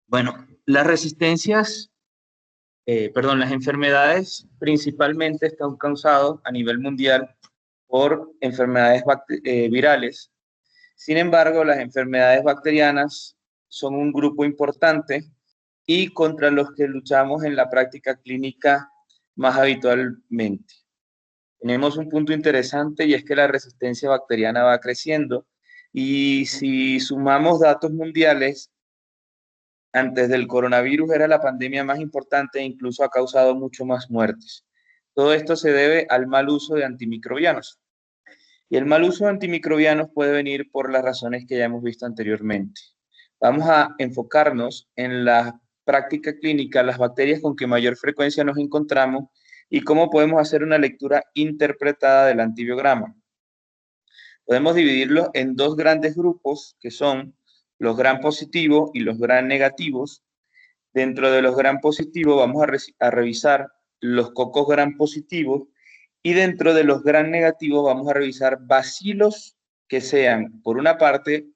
Bueno, las resistencias, las enfermedades principalmente están causadas a nivel mundial por enfermedades virales. Sin embargo, las enfermedades bacterianas son un grupo importante y contra los que luchamos en la práctica clínica más habitualmente. Tenemos un punto interesante y es que la resistencia bacteriana va creciendo y si sumamos datos mundiales, antes del coronavirus era la pandemia más importante e incluso ha causado mucho más muertes. Todo esto se debe al mal uso de antimicrobianos. Y el mal uso de antimicrobianos puede venir por las razones que ya hemos visto anteriormente. Vamos a enfocarnos en la práctica clínica, las bacterias con que mayor frecuencia nos encontramos y cómo podemos hacer una lectura interpretada del antibiograma. Podemos dividirlo en dos grandes grupos que son los gram positivos y los gram negativos. Dentro de los gram positivos vamos a revisar los cocos gram positivos y dentro de los gram negativos vamos a revisar bacilos que sean, por una parte,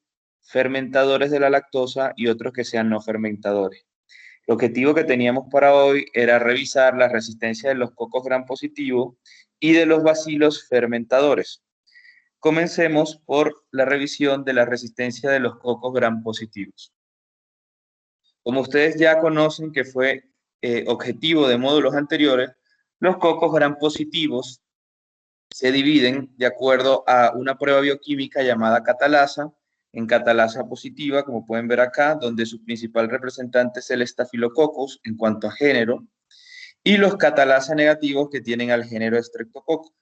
fermentadores de la lactosa y otros que sean no fermentadores. El objetivo que teníamos para hoy era revisar la resistencia de los cocos gram positivos y de los bacilos fermentadores. Comencemos por la revisión de la resistencia de los cocos gram positivos. Como ustedes ya conocen que fue objetivo de módulos anteriores, los cocos gram positivos se dividen de acuerdo a una prueba bioquímica llamada catalasa, en catalasa positiva, como pueden ver acá, donde su principal representante es el Staphylococcus en cuanto a género, y los catalasa negativos que tienen al género Streptococcus.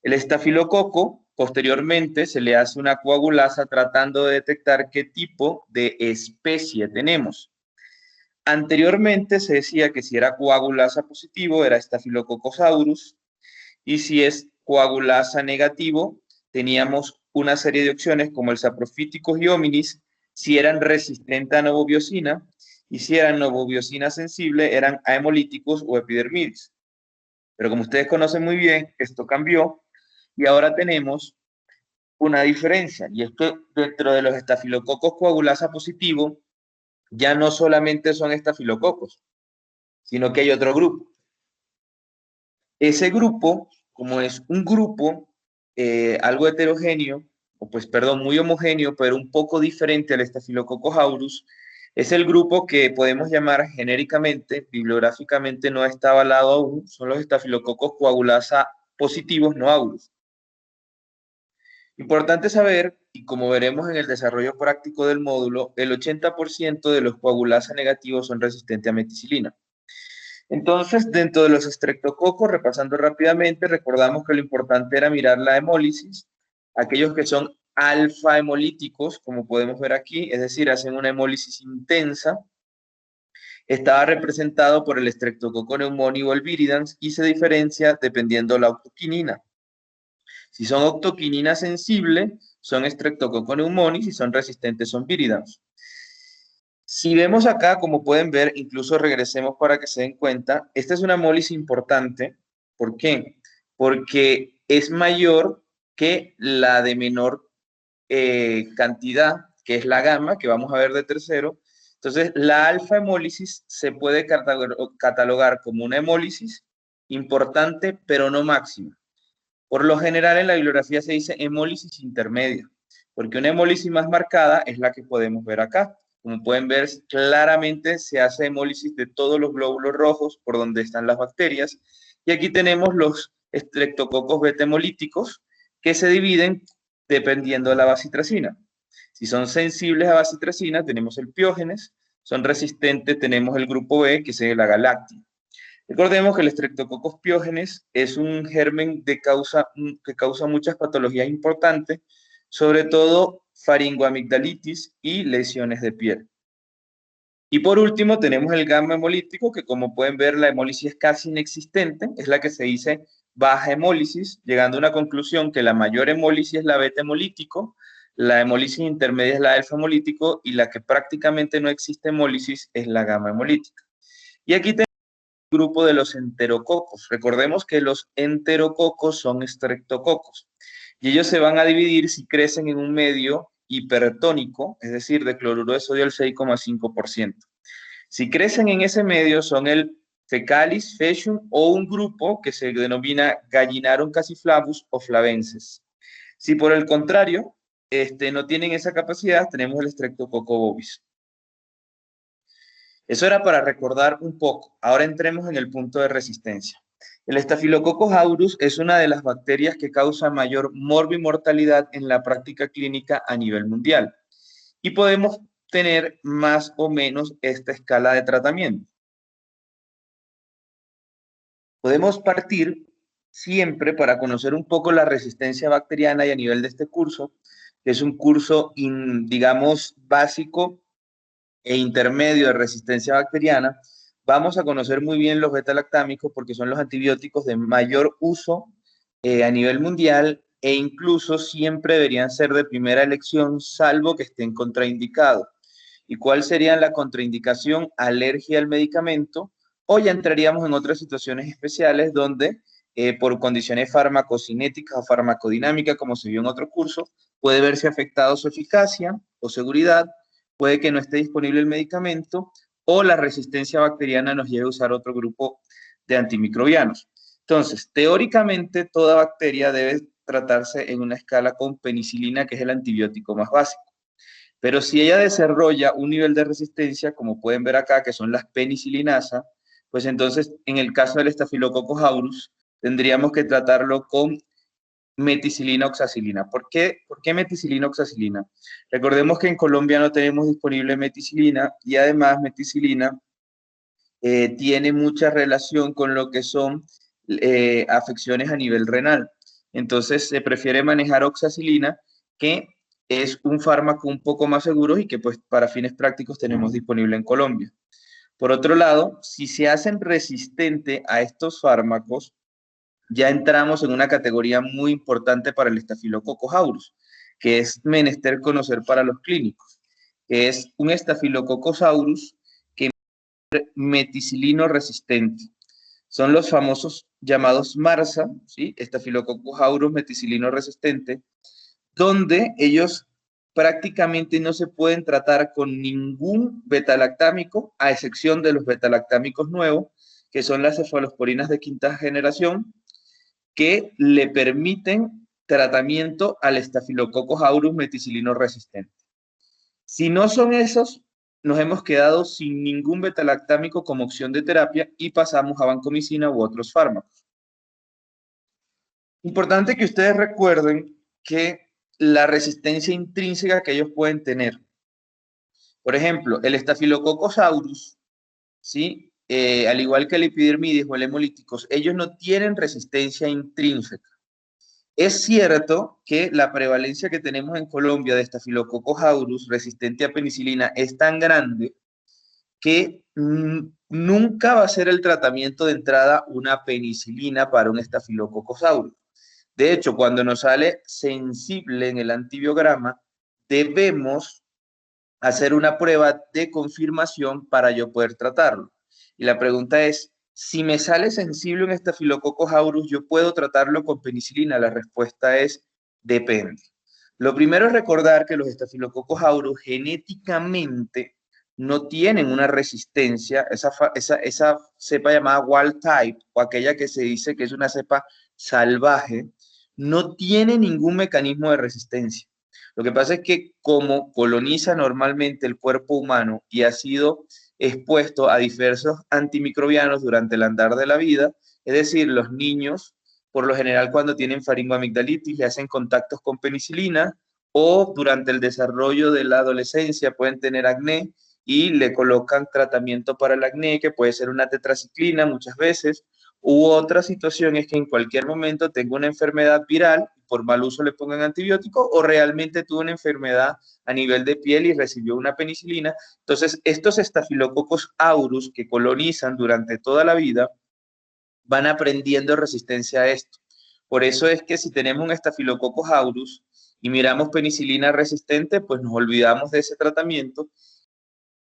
El estafilococo, posteriormente, se le hace una coagulasa tratando de detectar qué tipo de especie tenemos. Anteriormente se decía que si era coagulasa positivo era Staphylococcus aureus y si es coagulasa negativo teníamos una serie de opciones como el Saprophyticus y hominis si eran resistentes a novobiosina y si eran novobiosina sensible eran Haemolyticus o Epidermidis. Pero como ustedes conocen muy bien, esto cambió y ahora tenemos una diferencia y es que dentro de los estafilococos coagulasa positivo ya no solamente son estafilococos, sino que hay otro grupo. Ese grupo, como es un grupo algo heterogéneo, o pues perdón, muy homogéneo, pero un poco diferente al Staphylococcus aureus, es el grupo que podemos llamar genéricamente, bibliográficamente no está avalado aún, son los estafilococos coagulasa positivos no aureus. Importante saber, y como veremos en el desarrollo práctico del módulo, el 80% de los coagulasa negativos son resistentes a meticilina. Entonces, dentro de los estreptococos, repasando rápidamente, recordamos que lo importante era mirar la hemólisis, aquellos que son alfa hemolíticos, como podemos ver aquí, es decir, hacen una hemólisis intensa, estaba representado por el Streptococcus pneumoniae o el viridans y se diferencia dependiendo la octoquinina. Si son octoquinina sensible, son Streptococcus pneumoniae, si son resistentes, son viridans. Si vemos acá, como pueden ver, incluso regresemos para que se den cuenta, esta es una hemólisis importante. ¿Por qué? Porque es mayor que la de menor cantidad, que es la gamma, que vamos a ver de tercero. Entonces, la alfa hemólisis se puede catalogar como una hemólisis importante, pero no máxima. Por lo general, en la bibliografía se dice hemólisis intermedia, porque una hemólisis más marcada es la que podemos ver acá. Como pueden ver, claramente se hace hemólisis de todos los glóbulos rojos por donde están las bacterias. Y aquí tenemos los estreptococos beta hemolíticos que se dividen dependiendo de la bacitracina. Si son sensibles a bacitracina, tenemos el Piógenes. Son resistentes, tenemos el grupo B, que es la Galacti. Recordemos que el Streptococcus piógenes es un germen que causa muchas patologías importantes, sobre todo faringoamigdalitis y lesiones de piel. Y por último tenemos el gamma hemolítico, que como pueden ver la hemólisis es casi inexistente, es la que se dice baja hemólisis, llegando a una conclusión que la mayor hemólisis es la beta hemolítico, la hemólisis intermedia es la alfa hemolítico y la que prácticamente no existe hemólisis es la gamma hemolítica. Y aquí tenemos grupo de los enterococos. Recordemos que los enterococos son estreptococos y ellos se van a dividir si crecen en un medio hipertónico, es decir, de cloruro de sodio al 6,5%. Si crecen en ese medio son el Fecalis, Faecium o un grupo que se denomina Gallinarum cassiflavus o flavenses. Si por el contrario no tienen esa capacidad, tenemos el Streptococcus bovis. Eso era para recordar un poco. Ahora entremos en el punto de resistencia. El Staphylococcus aureus es una de las bacterias que causa mayor morbimortalidad en la práctica clínica a nivel mundial. Y podemos tener más o menos esta escala de tratamiento. Podemos partir siempre para conocer un poco la resistencia bacteriana y a nivel de este curso, que es un curso, digamos, básico e intermedio de resistencia bacteriana, vamos a conocer muy bien los beta-lactámicos porque son los antibióticos de mayor uso a nivel mundial e incluso siempre deberían ser de primera elección, salvo que estén contraindicados. ¿Y cuál sería la contraindicación? Alergia al medicamento, o ya entraríamos en otras situaciones especiales donde por condiciones farmacocinéticas o farmacodinámicas, como se vio en otro curso, puede verse afectado su eficacia o seguridad, puede que no esté disponible el medicamento o la resistencia bacteriana nos lleve a usar otro grupo de antimicrobianos. Entonces, teóricamente, toda bacteria debe tratarse en una escala con penicilina, que es el antibiótico más básico. Pero si ella desarrolla un nivel de resistencia, como pueden ver acá, que son las penicilinasas, pues entonces, en el caso del Staphylococcus aureus, tendríamos que tratarlo con meticilina oxacilina. ¿Por qué meticilina oxacilina? Recordemos que en Colombia no tenemos disponible meticilina y además meticilina tiene mucha relación con lo que son afecciones a nivel renal. Entonces se prefiere manejar oxacilina, que es un fármaco un poco más seguro y que pues para fines prácticos tenemos disponible en Colombia. Por otro lado, si se hacen resistentes a estos fármacos, ya entramos en una categoría muy importante para el Staphylococcus aureus, que es menester conocer para los clínicos, que es un Staphylococcus aureus que es meticilino resistente. Son los famosos llamados MARSA, ¿sí? Staphylococcus aureus meticilino resistente, donde ellos prácticamente no se pueden tratar con ningún betalactámico, a excepción de los betalactámicos nuevos, que son las cefalosporinas de quinta generación, que le permiten tratamiento al Staphylococcus aureus meticilino resistente. Si no son esos, nos hemos quedado sin ningún betalactámico como opción de terapia y pasamos a vancomicina u otros fármacos. Importante que ustedes recuerden que la resistencia intrínseca que ellos pueden tener. Por ejemplo, el Staphylococcus aureus, ¿sí? Al igual que el epidermidis o el hemolíticos, ellos no tienen resistencia intrínseca. Es cierto que la prevalencia que tenemos en Colombia de Staphylococcus aureus resistente a penicilina es tan grande que nunca va a ser el tratamiento de entrada una penicilina para un Staphylococcus aureus. De hecho, cuando nos sale sensible en el antibiograma, debemos hacer una prueba de confirmación para yo poder tratarlo. Y la pregunta es, si me sale sensible un Staphylococcus aureus, ¿yo puedo tratarlo con penicilina? La respuesta es, depende. Lo primero es recordar que los Staphylococcus aureus genéticamente no tienen una resistencia, esa cepa llamada wild type, o aquella que se dice que es una cepa salvaje, no tiene ningún mecanismo de resistencia. Lo que pasa es que como coloniza normalmente el cuerpo humano y ha sido expuesto a diversos antimicrobianos durante el andar de la vida, es decir, los niños, por lo general cuando tienen faringoamigdalitis le hacen contactos con penicilina, o durante el desarrollo de la adolescencia pueden tener acné y le colocan tratamiento para el acné, que puede ser una tetraciclina muchas veces, u otra situación es que en cualquier momento tengo una enfermedad viral, por mal uso le pongan antibiótico, o realmente tuvo una enfermedad a nivel de piel y recibió una penicilina. Entonces, estos Staphylococcus aureus que colonizan durante toda la vida van aprendiendo resistencia a esto. Por eso es que si tenemos un Staphylococcus aureus y miramos penicilina resistente, pues nos olvidamos de ese tratamiento.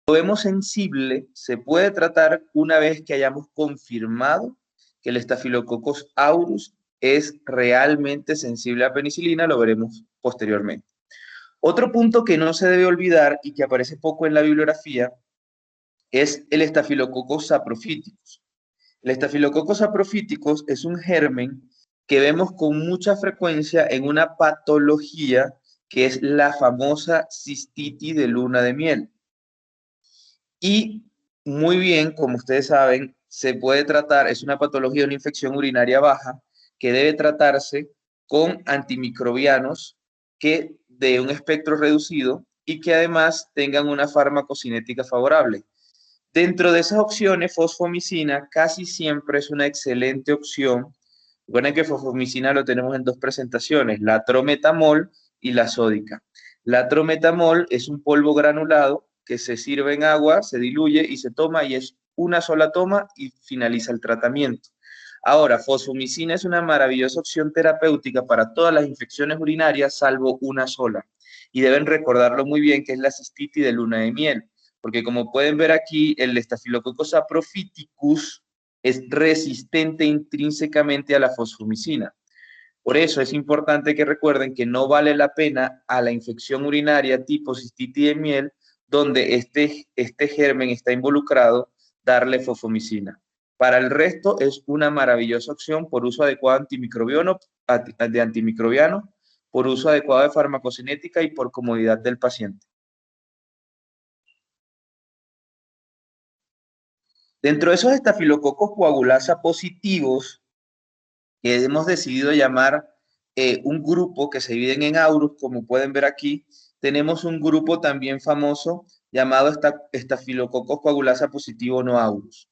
Lo vemos sensible, se puede tratar una vez que hayamos confirmado que el Staphylococcus aureus es realmente sensible a penicilina, lo veremos posteriormente. Otro punto que no se debe olvidar y que aparece poco en la bibliografía es el Staphylococcus saprophyticus. El Staphylococcus saprophyticus es un germen que vemos con mucha frecuencia en una patología que es la famosa cistitis de luna de miel. Y muy bien, como ustedes saben, se puede tratar, es una patología, una infección urinaria baja, que debe tratarse con antimicrobianos que de un espectro reducido y que además tengan una farmacocinética favorable. Dentro de esas opciones, fosfomicina casi siempre es una excelente opción. Recuerden que fosfomicina lo tenemos en dos presentaciones, la trometamol y la sódica. La trometamol es un polvo granulado que se sirve en agua, se diluye y se toma y es una sola toma y finaliza el tratamiento. Ahora, fosfomicina es una maravillosa opción terapéutica para todas las infecciones urinarias, salvo una sola. Y deben recordarlo muy bien, que es la cistitis de luna de miel, porque como pueden ver aquí, el Staphylococcus saprophyticus es resistente intrínsecamente a la fosfomicina. Por eso es importante que recuerden que no vale la pena a la infección urinaria tipo cistitis de miel, donde este germen está involucrado, darle fosfomicina. Para el resto es una maravillosa opción por uso adecuado de antimicrobiano, por uso adecuado de farmacocinética y por comodidad del paciente. Dentro de esos estafilococos coagulasa positivos, que hemos decidido llamar un grupo que se dividen en aurus, como pueden ver aquí, tenemos un grupo también famoso llamado Staphylococcus coagulasa positivo no aurus.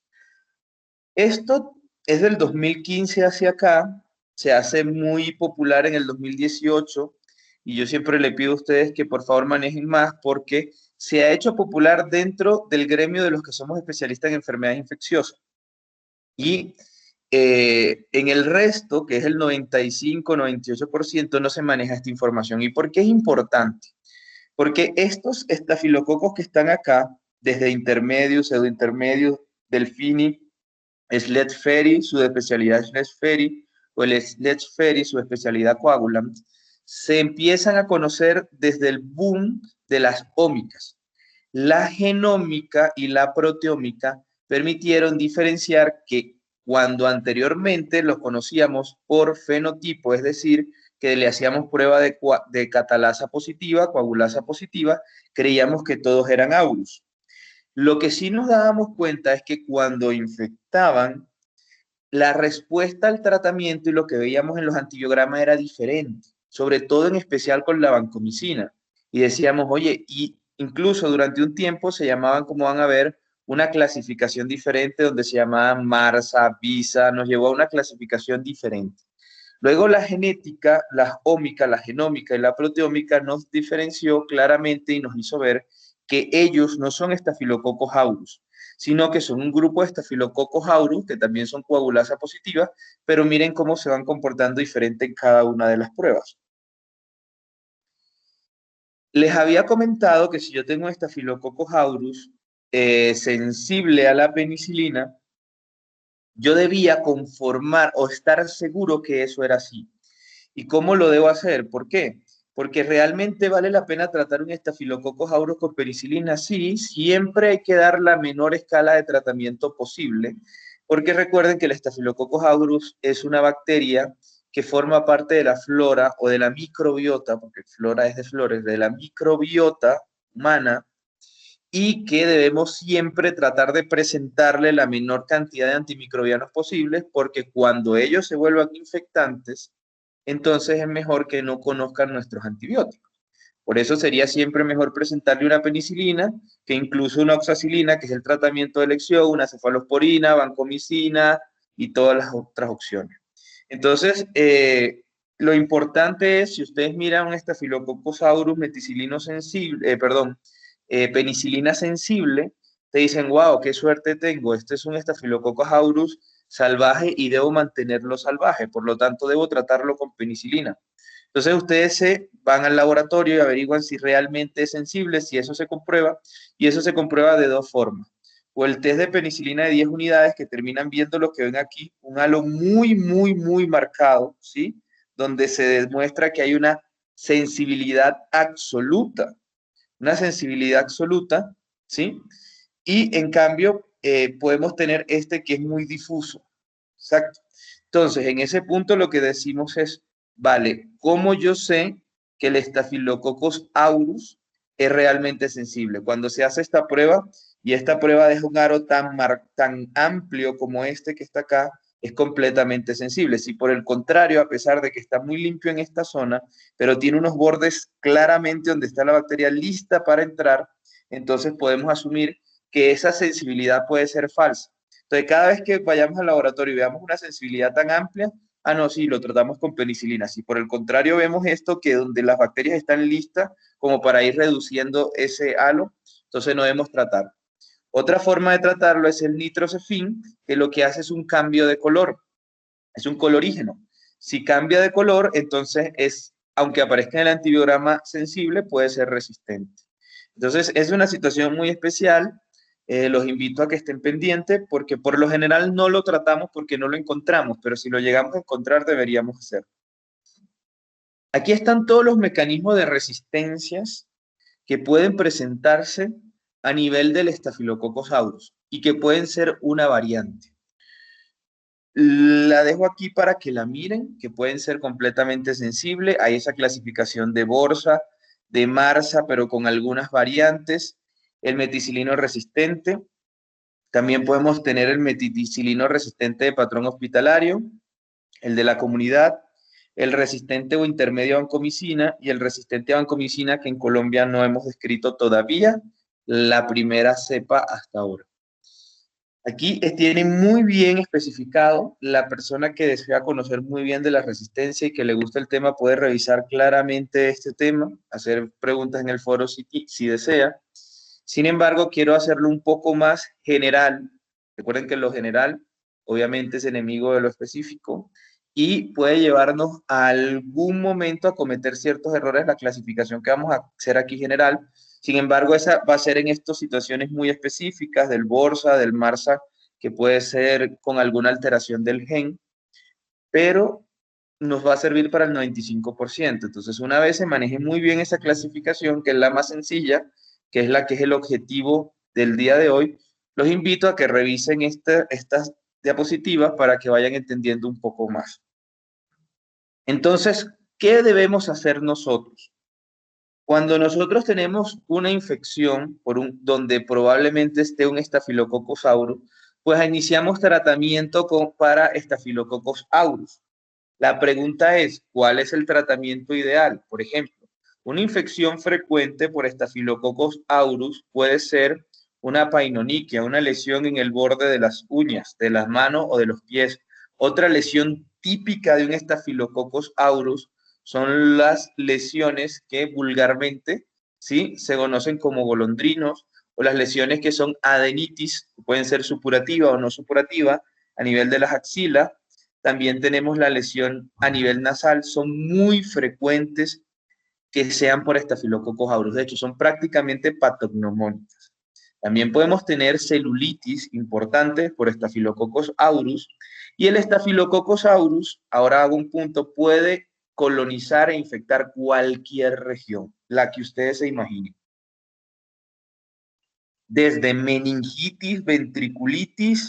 Esto es del 2015 hacia acá, se hace muy popular en el 2018 y yo siempre le pido a ustedes que por favor manejen más porque se ha hecho popular dentro del gremio de los que somos especialistas en enfermedades infecciosas. Y en el resto, que es el 95-98%, no se maneja esta información. ¿Y por qué es importante? Porque estos estafilococos que están acá, desde intermedios, pseudointermedios, Delfini, Schlecht-Ferry, su especialidad Schlecht-Ferry, o el Schlecht-Ferry, su especialidad Coagulant, se empiezan a conocer desde el boom de las ómicas. La genómica y la proteómica permitieron diferenciar que cuando anteriormente los conocíamos por fenotipo, es decir, que le hacíamos prueba de catalasa positiva, coagulasa positiva, creíamos que todos eran aurus. Lo que sí nos dábamos cuenta es que cuando infectaban, la respuesta al tratamiento y lo que veíamos en los antibiogramas era diferente, sobre todo en especial con la vancomicina. Y decíamos, oye, y incluso durante un tiempo se llamaban, como van a ver, una clasificación diferente donde se llamaban Marsa, Visa, nos llevó a una clasificación diferente. Luego la genética, la ómica, la genómica y la proteómica nos diferenció claramente y nos hizo ver que ellos no son Staphylococcus aureus, sino que son un grupo de Staphylococcus aureus que también son coagulasa positiva, pero miren cómo se van comportando diferente en cada una de las pruebas. Les había comentado que si yo tengo Staphylococcus aureus sensible a la penicilina, yo debía conformar o estar seguro que eso era así. ¿Y cómo lo debo hacer? ¿Por qué? Porque realmente vale la pena tratar un Staphylococcus aureus con penicilina. Sí, siempre hay que dar la menor escala de tratamiento posible, porque recuerden que el Staphylococcus aureus es una bacteria que forma parte de la flora o de la microbiota, porque flora es de flores, de la microbiota humana, y que debemos siempre tratar de presentarle la menor cantidad de antimicrobianos posibles, porque cuando ellos se vuelvan infectantes, entonces es mejor que no conozcan nuestros antibióticos. Por eso sería siempre mejor presentarle una penicilina que incluso una oxacilina, que es el tratamiento de elección, una cefalosporina, vancomicina y todas las otras opciones. Entonces, lo importante es, si ustedes miran un Staphylococcus aureus meticilino sensible, penicilina sensible, te dicen, wow, qué suerte tengo, este es un Staphylococcus aureus salvaje y debo mantenerlo salvaje, por lo tanto debo tratarlo con penicilina. Entonces ustedes se van al laboratorio y averiguan si realmente es sensible, si eso se comprueba, y eso se comprueba de dos formas. O el test de penicilina de 10 unidades que terminan viendo lo que ven aquí, un halo muy, muy, muy marcado, ¿sí? Donde se demuestra que hay una sensibilidad absoluta, una sensibilidad absoluta, ¿sí? Y en cambio, podemos tener este que es muy difuso. Exacto. Entonces, en ese punto lo que decimos es, vale, ¿cómo yo sé que el Staphylococcus aureus es realmente sensible? Cuando se hace esta prueba, y esta prueba deja un aro tan amplio como este que está acá, es completamente sensible. Si por el contrario, a pesar de que está muy limpio en esta zona, pero tiene unos bordes claramente donde está la bacteria lista para entrar, entonces podemos asumir que esa sensibilidad puede ser falsa. Entonces, cada vez que vayamos al laboratorio y veamos una sensibilidad tan amplia, ah, no, sí, lo tratamos con penicilina. Si por el contrario vemos esto, que donde las bacterias están listas como para ir reduciendo ese halo, entonces no debemos tratar. Otra forma de tratarlo es el nitrocefin, que lo que hace es un cambio de color, es un colorígeno. Si cambia de color, entonces es, aunque aparezca en el antibiograma sensible, puede ser resistente. Entonces, es una situación muy especial. Los invito a que estén pendientes porque por lo general no lo tratamos porque no lo encontramos, pero si lo llegamos a encontrar deberíamos hacerlo. Aquí están todos los mecanismos de resistencias que pueden presentarse a nivel del Staphylococcus aureus y que pueden ser una variante. La dejo aquí para que la miren, que pueden ser completamente sensibles. Hay esa clasificación de Borsa, de Marsa, pero con algunas variantes. El meticilino resistente. También podemos tener el meticilino resistente de patrón hospitalario, el de la comunidad, el resistente o intermedio a vancomicina y el resistente a vancomicina que en Colombia no hemos descrito todavía, la primera cepa hasta ahora. Aquí tiene muy bien especificado, la persona que desea conocer muy bien de la resistencia y que le gusta el tema puede revisar claramente este tema, hacer preguntas en el foro si desea. Sin embargo, quiero hacerlo un poco más general. Recuerden que lo general obviamente es enemigo de lo específico y puede llevarnos a algún momento a cometer ciertos errores en la clasificación que vamos a hacer aquí general. Sin embargo, esa va a ser en estas situaciones muy específicas del Borsa, del Marsa, que puede ser con alguna alteración del gen, pero nos va a servir para el 95%. Entonces, una vez se maneje muy bien esa clasificación, que es la más sencilla, que es la que es el objetivo del día de hoy, los invito a que revisen estas diapositivas para que vayan entendiendo un poco más. Entonces, ¿qué debemos hacer nosotros? Cuando nosotros tenemos una infección donde probablemente esté un Staphylococcus aureus, pues iniciamos tratamiento para Staphylococcus aureus. La pregunta es, ¿cuál es el tratamiento ideal? Por ejemplo, una infección frecuente por Staphylococcus aureus puede ser una painoniquia, una lesión en el borde de las uñas, de las manos o de los pies. Otra lesión típica de un Staphylococcus aureus son las lesiones que vulgarmente, ¿sí?, se conocen como golondrinos, o las lesiones que son adenitis, pueden ser supurativa o no supurativa, a nivel de las axilas. También tenemos la lesión a nivel nasal, son muy frecuentes que sean por Staphylococcus aureus, de hecho son prácticamente patognomónicas. También podemos tener celulitis importante por Staphylococcus aureus, y el Staphylococcus aureus, ahora hago un punto, puede colonizar e infectar cualquier región, la que ustedes se imaginen. Desde meningitis, ventriculitis,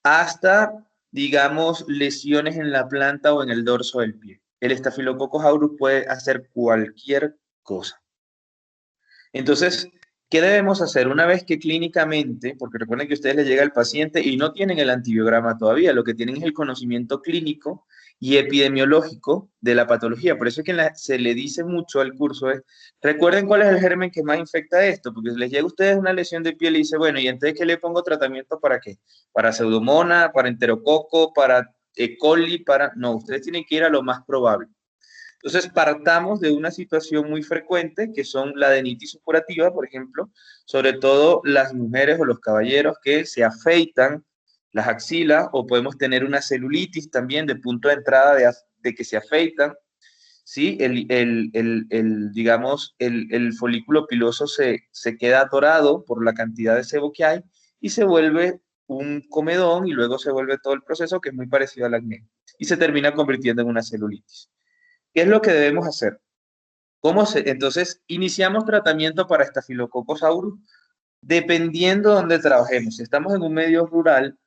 hasta, digamos, lesiones en la planta o en el dorso del pie. El Staphylococcus aureus puede hacer cualquier cosa. Entonces, ¿qué debemos hacer? Una vez que clínicamente, porque recuerden que a ustedes les llega el paciente y no tienen el antibiograma todavía, lo que tienen es el conocimiento clínico y epidemiológico de la patología. Por eso es que se le dice mucho al curso es, recuerden cuál es el germen que más infecta esto, porque si les llega a ustedes una lesión de piel y dice, bueno, ¿y entonces qué le pongo tratamiento para qué? ¿Para pseudomonas, para enterococo, para E. coli, para...? No, ustedes tienen que ir a lo más probable. Entonces, partamos de una situación muy frecuente, que son la adenitis supurativa, por ejemplo, sobre todo las mujeres o los caballeros que se afeitan las axilas, o podemos tener una celulitis también de punto de entrada de que se afeitan, ¿sí? Digamos, el folículo piloso se queda atorado por la cantidad de sebo que hay y se vuelve un comedón y luego se vuelve todo el proceso que es muy parecido al acné y se termina convirtiendo en una celulitis. ¿Qué es lo que debemos hacer? Entonces, iniciamos tratamiento para Staphylococcus aureus dependiendo de dónde trabajemos. Si estamos en un medio rural,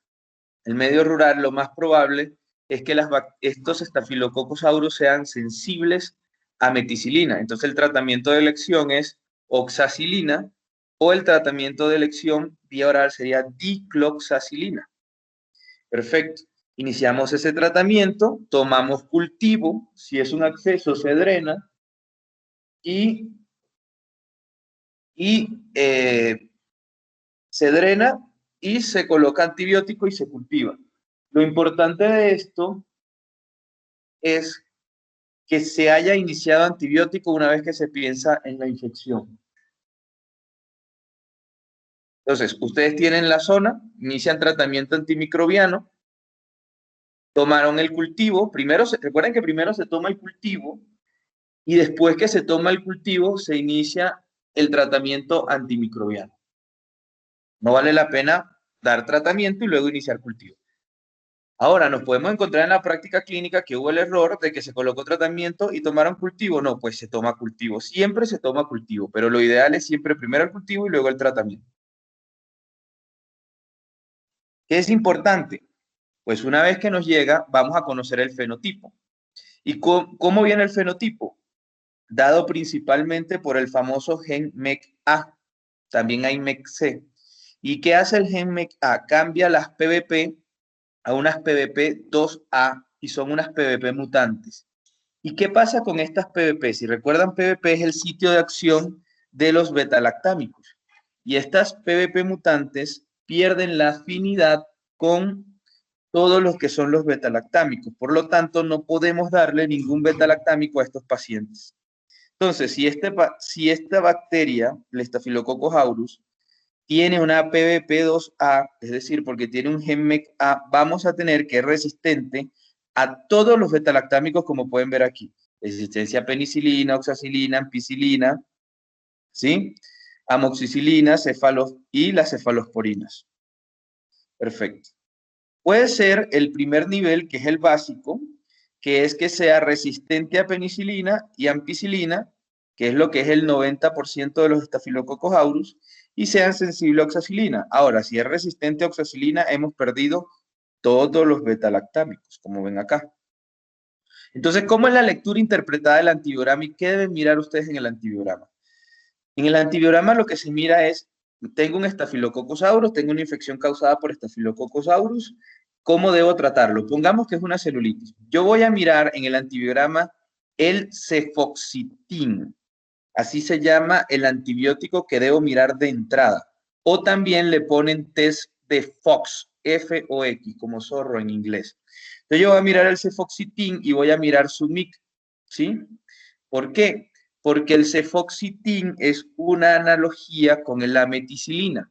el medio rural lo más probable es que estos Staphylococcus aureus sean sensibles a meticilina. Entonces el tratamiento de elección es oxacilina o el tratamiento de elección vía oral sería dicloxacilina. Perfecto. Iniciamos ese tratamiento, tomamos cultivo, si es un acceso se drena y se drena y se coloca antibiótico y se cultiva. Lo importante de esto es que se haya iniciado antibiótico una vez que se piensa en la infección. Entonces, ustedes tienen la zona, inician tratamiento antimicrobiano, tomaron el cultivo, recuerden que primero se toma el cultivo y después que se toma el cultivo se inicia el tratamiento antimicrobiano. No vale la pena dar tratamiento y luego iniciar cultivo. Ahora, nos podemos encontrar en la práctica clínica que hubo el error de que se colocó tratamiento y tomaron cultivo. No, pues se toma cultivo. Siempre se toma cultivo, pero lo ideal es siempre primero el cultivo y luego el tratamiento. ¿Qué es importante? Pues una vez que nos llega, vamos a conocer el fenotipo. ¿Y cómo viene el fenotipo? Dado principalmente por el famoso gen MEC-A. También hay MEC-C. ¿Y qué hace el gen MEC-A? Cambia las PVP a unas PVP2A y son unas PVP mutantes. ¿Y qué pasa con estas PVP? Si recuerdan, PVP es el sitio de acción de los betalactámicos. Y estas PVP mutantes pierden la afinidad con todos los que son los betalactámicos. Por lo tanto, no podemos darle ningún betalactámico a estos pacientes. Entonces, si esta bacteria, el Staphylococcus aureus, tiene una PVP2A, es decir, porque tiene un gen MEC-A, vamos a tener que es resistente a todos los betalactámicos, como pueden ver aquí. Resistencia a penicilina, oxacilina, ampicilina, ¿sí? Amoxicilina, y las cefalosporinas. Perfecto. Puede ser el primer nivel, que es el básico, que es que sea resistente a penicilina y ampicilina, que es lo que es el 90% de los Staphylococcus aureus, y sean sensibles a oxacilina. Ahora, si es resistente a oxacilina, hemos perdido todos los betalactámicos, como ven acá. Entonces, ¿cómo es la lectura interpretada del antibiograma y qué deben mirar ustedes en el antibiograma? En el antibiograma lo que se mira es, tengo un Staphylococcus aureus, tengo una infección causada por Staphylococcus aureus, ¿cómo debo tratarlo? Pongamos que es una celulitis. Yo voy a mirar en el antibiograma el cefoxitin. Así se llama el antibiótico que debo mirar de entrada. O también le ponen test de Fox, F-O-X, como zorro en inglés. Entonces yo voy a mirar el cefoxitin y voy a mirar su MIC, ¿sí? ¿Por qué? Porque el cefoxitin es una analogía con la meticilina.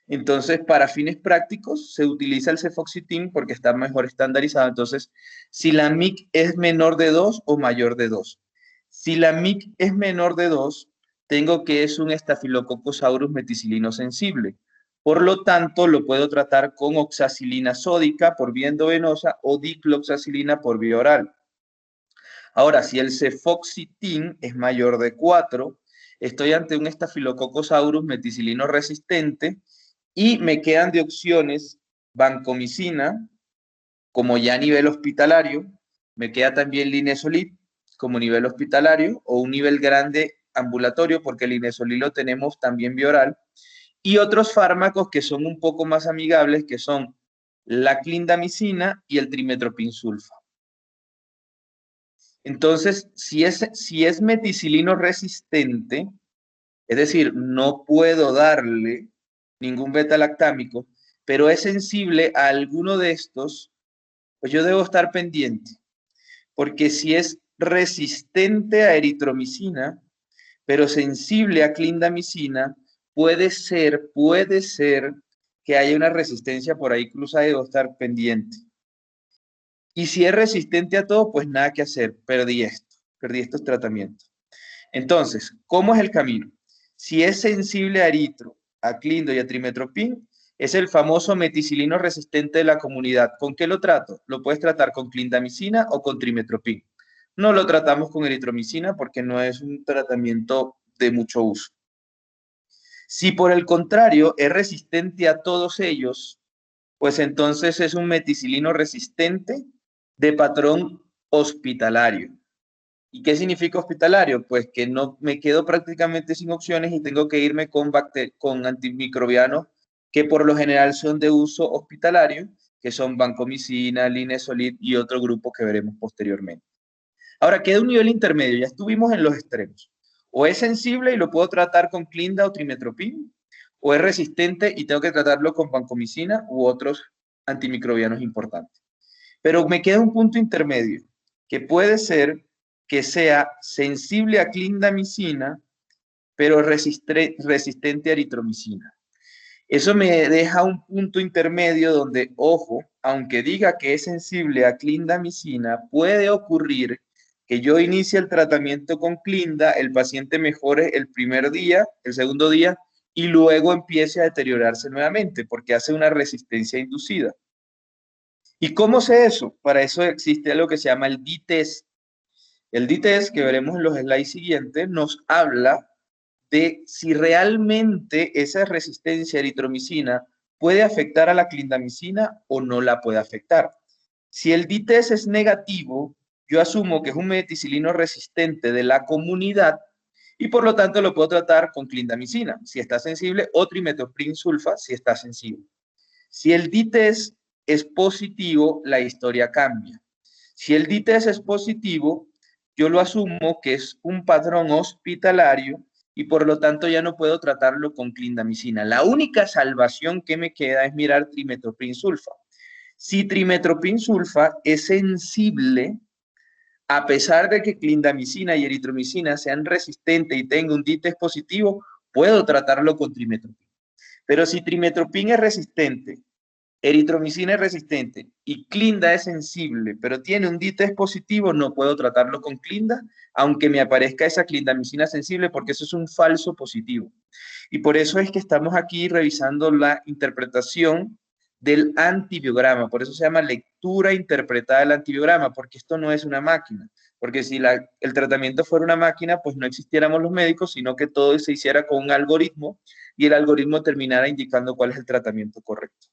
Entonces, para fines prácticos, se utiliza el cefoxitin porque está mejor estandarizado. Entonces, si la MIC es menor de 2 o mayor de 2. Si la MIC es menor de 2, tengo que es un Staphylococcus aureus meticilino sensible. Por lo tanto, lo puedo tratar con oxacilina sódica por vía endovenosa o dicloxacilina por vía oral. Ahora, si el cefoxitin es mayor de 4, estoy ante un Staphylococcus aureus meticilino resistente y me quedan de opciones vancomicina, como ya a nivel hospitalario, me queda también linezolid como nivel hospitalario o un nivel grande ambulatorio, porque el linezolid lo tenemos también bioral, y otros fármacos que son un poco más amigables, que son la clindamicina y el trimetoprim sulfa. Entonces, si es meticilino resistente, es decir, no puedo darle ningún beta-lactámico, pero es sensible a alguno de estos, pues yo debo estar pendiente, porque si es resistente a eritromicina, pero sensible a clindamicina, puede ser que haya una resistencia por ahí cruzada y debo estar pendiente. Y si es resistente a todo, pues nada que hacer, perdí estos tratamientos. Entonces, ¿cómo es el camino? Si es sensible a eritro, a clindo y a trimetoprim, es el famoso meticilino resistente de la comunidad. ¿Con qué lo trato? Lo puedes tratar con clindamicina o con trimetoprim. no lo tratamos con eritromicina porque no es un tratamiento de mucho uso. Si por el contrario es resistente a todos ellos, pues entonces es un meticilino resistente de patrón hospitalario. ¿Y qué significa hospitalario? Pues que no me quedo prácticamente sin opciones y tengo que irme con antimicrobianos que por lo general son de uso hospitalario, que son vancomicina, linezolid y otro grupo que veremos posteriormente. Ahora queda un nivel intermedio, ya estuvimos en los extremos. O es sensible y lo puedo tratar con clinda o trimetoprim, o es resistente y tengo que tratarlo con vancomicina u otros antimicrobianos importantes. Pero me queda un punto intermedio, que puede ser que sea sensible a clindamicina, pero resistente a eritromicina. Eso me deja un punto intermedio donde, ojo, aunque diga que es sensible a clindamicina, puede ocurrir que yo inicie el tratamiento con clinda, el paciente mejore el primer día, el segundo día, y luego empiece a deteriorarse nuevamente, porque hace una resistencia inducida. ¿Y cómo sé eso? Para eso existe algo que se llama el D-test. El D-test, que veremos en los slides siguientes, nos habla de si realmente esa resistencia a eritromicina puede afectar a la clindamicina o no la puede afectar. Si el D-test es negativo, yo asumo que es un meticilino resistente de la comunidad y por lo tanto lo puedo tratar con clindamicina, si está sensible, o trimetoprim sulfa, si está sensible. Si el D-test es positivo, la historia cambia. Si el D-test es positivo, yo lo asumo que es un patrón hospitalario y por lo tanto ya no puedo tratarlo con clindamicina. La única salvación que me queda es mirar trimetoprim sulfa. Si trimetoprim sulfa es sensible, a pesar de que clindamicina y eritromicina sean resistentes y tenga un D-test positivo, puedo tratarlo con trimetoprim. Pero si trimetoprim es resistente, eritromicina es resistente y clinda es sensible, pero tiene un D-test positivo, no puedo tratarlo con clinda, aunque me aparezca esa clindamicina sensible, porque eso es un falso positivo. Y por eso es que estamos aquí revisando la interpretación del antibiograma, por eso se llama lectura interpretada del antibiograma, porque esto no es una máquina, porque si el tratamiento fuera una máquina, pues no existiéramos los médicos, sino que todo se hiciera con un algoritmo y el algoritmo terminara indicando cuál es el tratamiento correcto.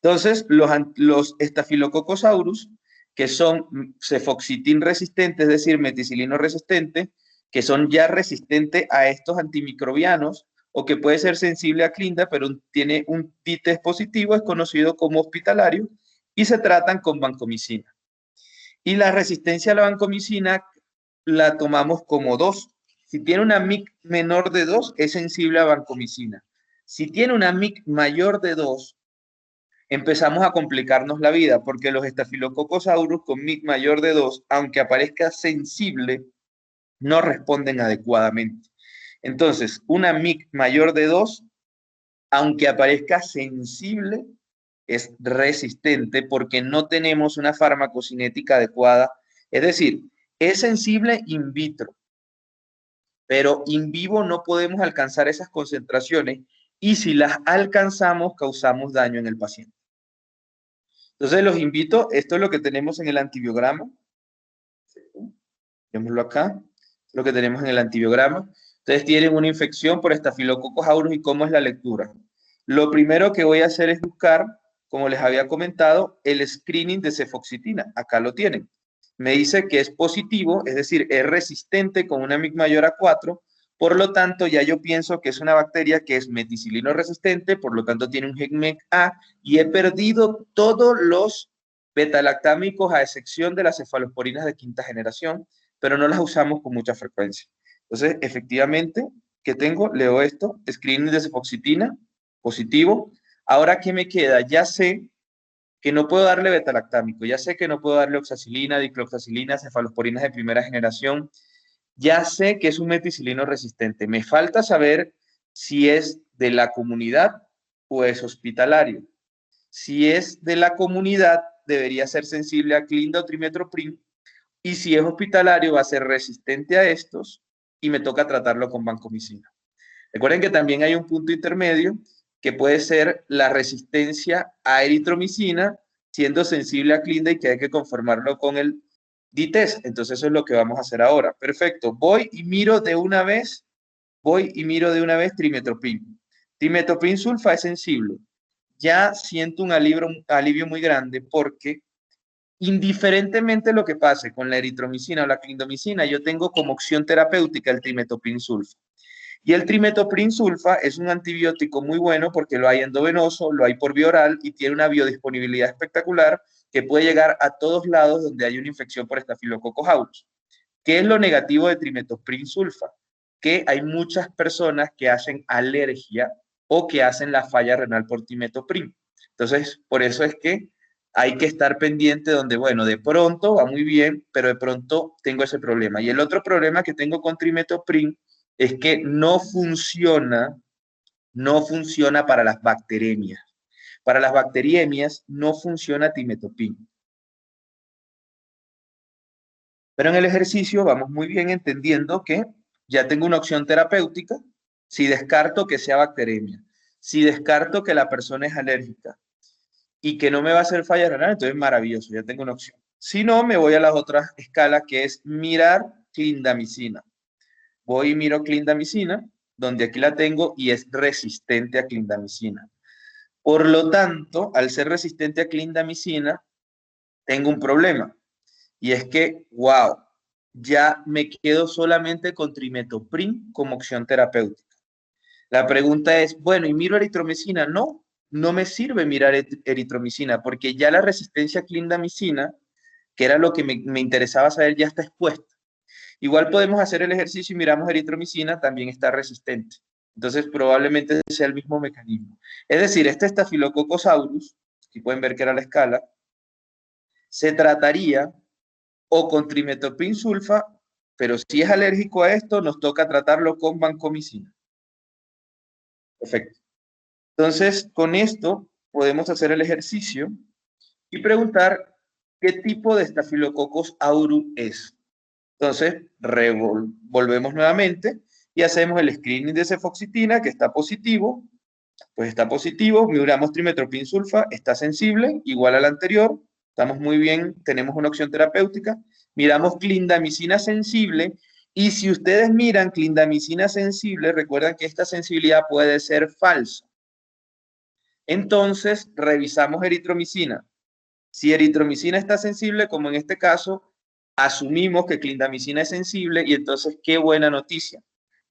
Entonces, los estafilococosaurus, que son cefoxitin resistentes, es decir, meticilino resistente, que son ya resistentes a estos antimicrobianos, o que puede ser sensible a clinda, pero tiene un D-test positivo, es conocido como hospitalario, y se tratan con vancomicina. Y la resistencia a la vancomicina la tomamos como 2. Si tiene una MIC menor de 2, es sensible a vancomicina. Si tiene una MIC mayor de 2, empezamos a complicarnos la vida, porque los estafilococosaurus con MIC mayor de 2, aunque aparezca sensible, no responden adecuadamente. Entonces, una MIC mayor de 2, aunque aparezca sensible, es resistente porque no tenemos una farmacocinética adecuada. Es decir, es sensible in vitro, pero in vivo no podemos alcanzar esas concentraciones y si las alcanzamos, causamos daño en el paciente. Entonces los invito, esto es lo que tenemos en el antibiograma. Vémoslo acá, lo que tenemos en el antibiograma. Ustedes tienen una infección por Staphylococcus aureus y cómo es la lectura. Lo primero que voy a hacer es buscar, como les había comentado, el screening de cefoxitina. Acá lo tienen. Me dice que es positivo, es decir, es resistente con una MIC mayor a 4. Por lo tanto, ya yo pienso que es una bacteria que es meticilino resistente, por lo tanto tiene un HECMEC A y he perdido todos los betalactámicos a excepción de las cefalosporinas de quinta generación, pero no las usamos con mucha frecuencia. Entonces, efectivamente, ¿qué tengo? Leo esto, screening de cefoxitina, positivo. Ahora, ¿qué me queda? Ya sé que no puedo darle betalactámico, ya sé que no puedo darle oxacilina, dicloxacilina, cefalosporinas de primera generación, ya sé que es un meticilino resistente. Me falta saber si es de la comunidad o es hospitalario. Si es de la comunidad, debería ser sensible a clinda o trimetoprim, y si es hospitalario, va a ser resistente a estos y me toca tratarlo con vancomicina. Recuerden que también hay un punto intermedio que puede ser la resistencia a eritromicina, siendo sensible a clinda y que hay que conformarlo con el D-test. Entonces eso es lo que vamos a hacer ahora. Perfecto. Voy y miro de una vez trimetoprim. Trimetoprim sulfa es sensible. Ya siento un alivio muy grande porque indiferentemente lo que pase con la eritromicina o la clindamicina, yo tengo como opción terapéutica el trimetoprim sulfa. Y el trimetoprim sulfa es un antibiótico muy bueno porque lo hay endovenoso, lo hay por vía oral y tiene una biodisponibilidad espectacular que puede llegar a todos lados donde hay una infección por Staphylococcus aureus. ¿Qué es lo negativo de trimetoprim sulfa? Que hay muchas personas que hacen alergia o que hacen la falla renal por trimetoprim. Entonces, por eso es que hay que estar pendiente donde, bueno, de pronto va muy bien, pero de pronto tengo ese problema. Y el otro problema que tengo con trimetoprim es que no funciona para las bacteremias. Para las bacteriemias no funciona trimetoprim. Pero en el ejercicio vamos muy bien entendiendo que ya tengo una opción terapéutica si descarto que sea bacteremia, si descarto que la persona es alérgica y que no me va a hacer falla renal, entonces maravilloso, ya tengo una opción. Si no, me voy a las otras escalas que es mirar clindamicina. Voy y miro clindamicina, donde aquí la tengo y es resistente a clindamicina. Por lo tanto, al ser resistente a clindamicina, tengo un problema. Y es que, wow, ya me quedo solamente con trimetoprim como opción terapéutica. La pregunta es, bueno, ¿y miro eritromicina? No, no me sirve mirar eritromicina porque ya la resistencia a clindamicina, que era lo que me interesaba saber, ya está expuesta. Igual podemos hacer el ejercicio y miramos eritromicina, también está resistente. Entonces, probablemente sea el mismo mecanismo. Es decir, este Staphylococcus aureus, que pueden ver que era la escala, se trataría o con trimetoprim sulfa, pero si es alérgico a esto, nos toca tratarlo con vancomicina. Perfecto. Entonces, con esto podemos hacer el ejercicio y preguntar qué tipo de Staphylococcus aureus es. Entonces, volvemos nuevamente y hacemos el screening de cefoxitina, que está positivo. Pues está positivo, miramos trimetoprim sulfa, está sensible, igual al anterior, estamos muy bien, tenemos una opción terapéutica. Miramos clindamicina sensible y si ustedes miran clindamicina sensible, recuerdan que esta sensibilidad puede ser falsa. Entonces, revisamos eritromicina. Si eritromicina está sensible, como en este caso, asumimos que clindamicina es sensible y entonces, qué buena noticia.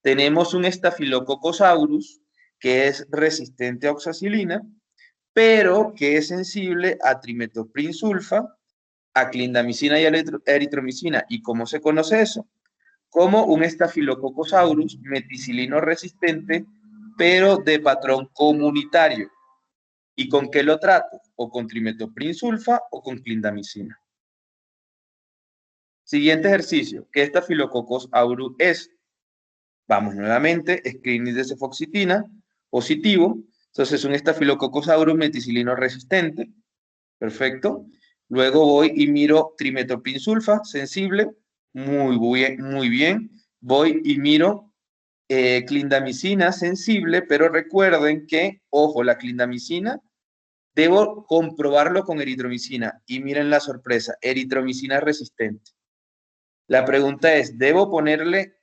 Tenemos un Staphylococcus aureus que es resistente a oxacilina, pero que es sensible a trimetoprim sulfa, a clindamicina y a eritromicina. ¿Y cómo se conoce eso? Como un Staphylococcus aureus meticilino resistente, pero de patrón comunitario. ¿Y con qué lo trato? O con trimetoprim sulfa o con clindamicina. Siguiente ejercicio. ¿Qué Staphylococcus aureus es? Vamos nuevamente, screening de cefoxitina, positivo. Entonces, un Staphylococcus aureus meticilino resistente. Perfecto. Luego voy y miro trimetoprim sulfa, sensible. Muy bien, muy bien. Voy y miro clindamicina, sensible, pero recuerden que, ojo, la clindamicina debo comprobarlo con eritromicina. Y miren la sorpresa, eritromicina resistente. La pregunta es, ¿debo ponerle,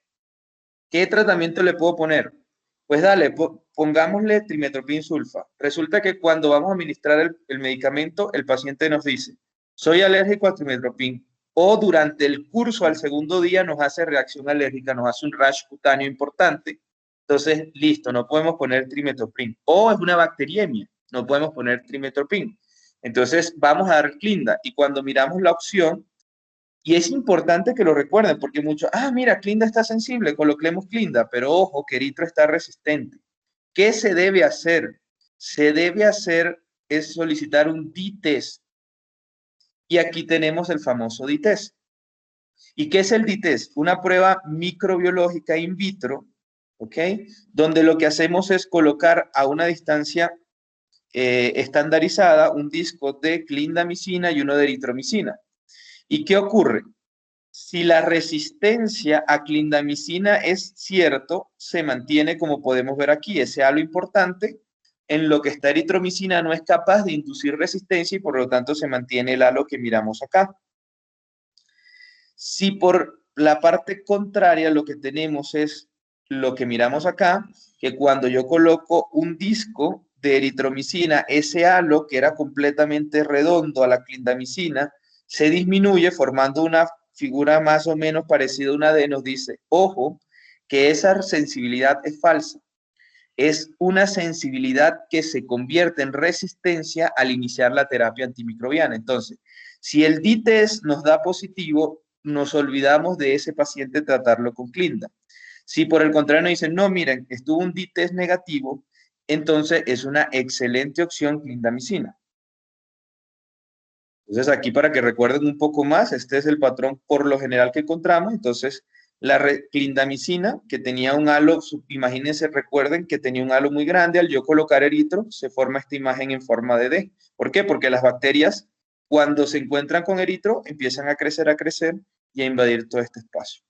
qué tratamiento le puedo poner? Pues dale, pongámosle trimetoprim sulfa. Resulta que cuando vamos a administrar el medicamento, el paciente nos dice, soy alérgico a trimetoprim. O durante el curso, al segundo día, nos hace reacción alérgica, nos hace un rash cutáneo importante. Entonces, listo, no podemos poner trimetoprim. O es una bacteriemia, no podemos poner trimetoprim. Entonces, vamos a dar clinda. Y cuando miramos la opción, y es importante que lo recuerden, porque muchos, mira, Clinda está sensible, coloquemos Clinda, pero ojo, que eritro está resistente. ¿Qué se debe hacer? Se debe hacer es solicitar un D-test. Y aquí tenemos el famoso D-test. ¿Y qué es el D-test? Una prueba microbiológica in vitro, ¿ok? Donde lo que hacemos es colocar a una distancia estandarizada un disco de clindamicina y uno de eritromicina. ¿Y qué ocurre? Si la resistencia a clindamicina es cierto, se mantiene como podemos ver aquí. Ese halo importante, en lo que está eritromicina no es capaz de inducir resistencia y por lo tanto se mantiene el halo que miramos acá. Si por la parte contraria lo que tenemos es lo que miramos acá, que cuando yo coloco un disco de eritromicina, ese halo que era completamente redondo a la clindamicina, se disminuye formando una figura más o menos parecida a una D, nos dice, ojo, que esa sensibilidad es falsa. Es una sensibilidad que se convierte en resistencia al iniciar la terapia antimicrobiana. Entonces, si el D-test nos da positivo, nos olvidamos de ese paciente tratarlo con Clinda. Si por el contrario nos dicen, no, miren, estuvo un D-test negativo, entonces es una excelente opción clindamicina. Entonces aquí para que recuerden un poco más, este es el patrón por lo general que encontramos. Entonces la clindamicina que tenía un halo, imagínense, recuerden que tenía un halo muy grande, al yo colocar eritro se forma esta imagen en forma de D. ¿Por qué? Porque las bacterias cuando se encuentran con eritro empiezan a crecer y a invadir todo este espacio.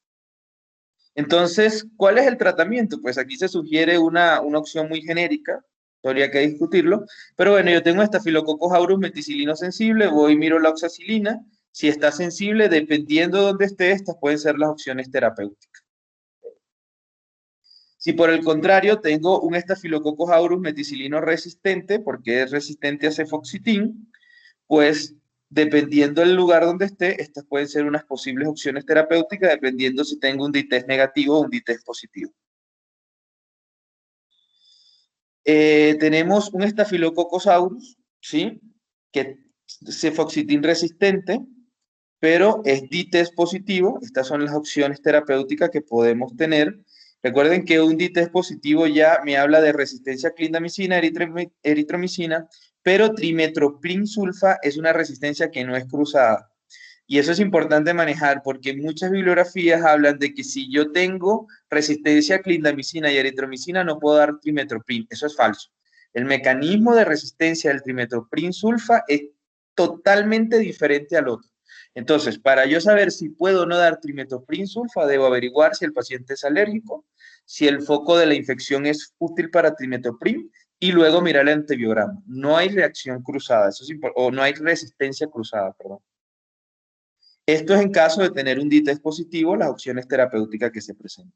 Entonces, ¿cuál es el tratamiento? Pues aquí se sugiere una opción muy genérica, habría que discutirlo, pero bueno, yo tengo Staphylococcus aureus meticilino sensible, voy y miro la oxacilina, si está sensible, dependiendo de dónde esté, estas pueden ser las opciones terapéuticas. Si por el contrario tengo un Staphylococcus aureus meticilino resistente, porque es resistente a cefoxitin, pues dependiendo del lugar donde esté, estas pueden ser unas posibles opciones terapéuticas, dependiendo si tengo un D-test negativo o un D-test positivo. Tenemos un Staphylococcus aureus, ¿sí? Que es cefoxitin resistente, pero es D-test positivo. Estas son las opciones terapéuticas que podemos tener. Recuerden que un D-test positivo ya me habla de resistencia a clindamicina, eritromicina, pero trimetoprim sulfa es una resistencia que no es cruzada. Y eso es importante manejar porque muchas bibliografías hablan de que si yo tengo resistencia a clindamicina y eritromicina no puedo dar trimetoprim. Eso es falso. El mecanismo de resistencia del trimetoprim sulfa es totalmente diferente al otro. Entonces, para yo saber si puedo o no dar trimetoprim sulfa, debo averiguar si el paciente es alérgico, si el foco de la infección es útil para trimetoprim y luego mirar el antibiograma. No hay reacción cruzada, eso es o no hay resistencia cruzada, perdón. Esto es en caso de tener un D-test positivo, las opciones terapéuticas que se presentan.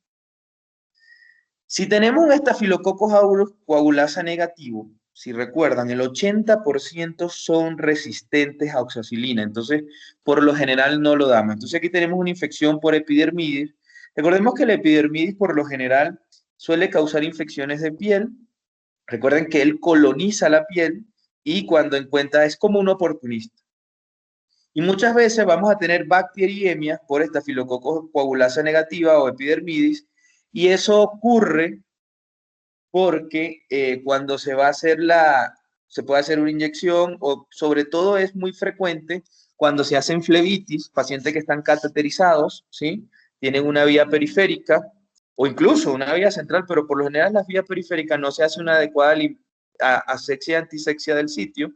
Si tenemos un Staphylococcus aureus coagulasa negativo, si recuerdan, el 80% son resistentes a oxacilina, entonces por lo general no lo damos. Entonces aquí tenemos una infección por epidermidis. Recordemos que la epidermidis por lo general suele causar infecciones de piel. Recuerden que él coloniza la piel y cuando encuentra es como un oportunista. Y muchas veces vamos a tener bacteriemias por Staphylococcus coagulasa negativa o epidermidis, y eso ocurre porque cuando se va a hacer se puede hacer una inyección, o sobre todo es muy frecuente cuando se hacen flebitis, pacientes que están cateterizados, ¿sí? Tienen una vía periférica o incluso una vía central, pero por lo general las vías periféricas no se hace una adecuada asepsia y antisepsia del sitio,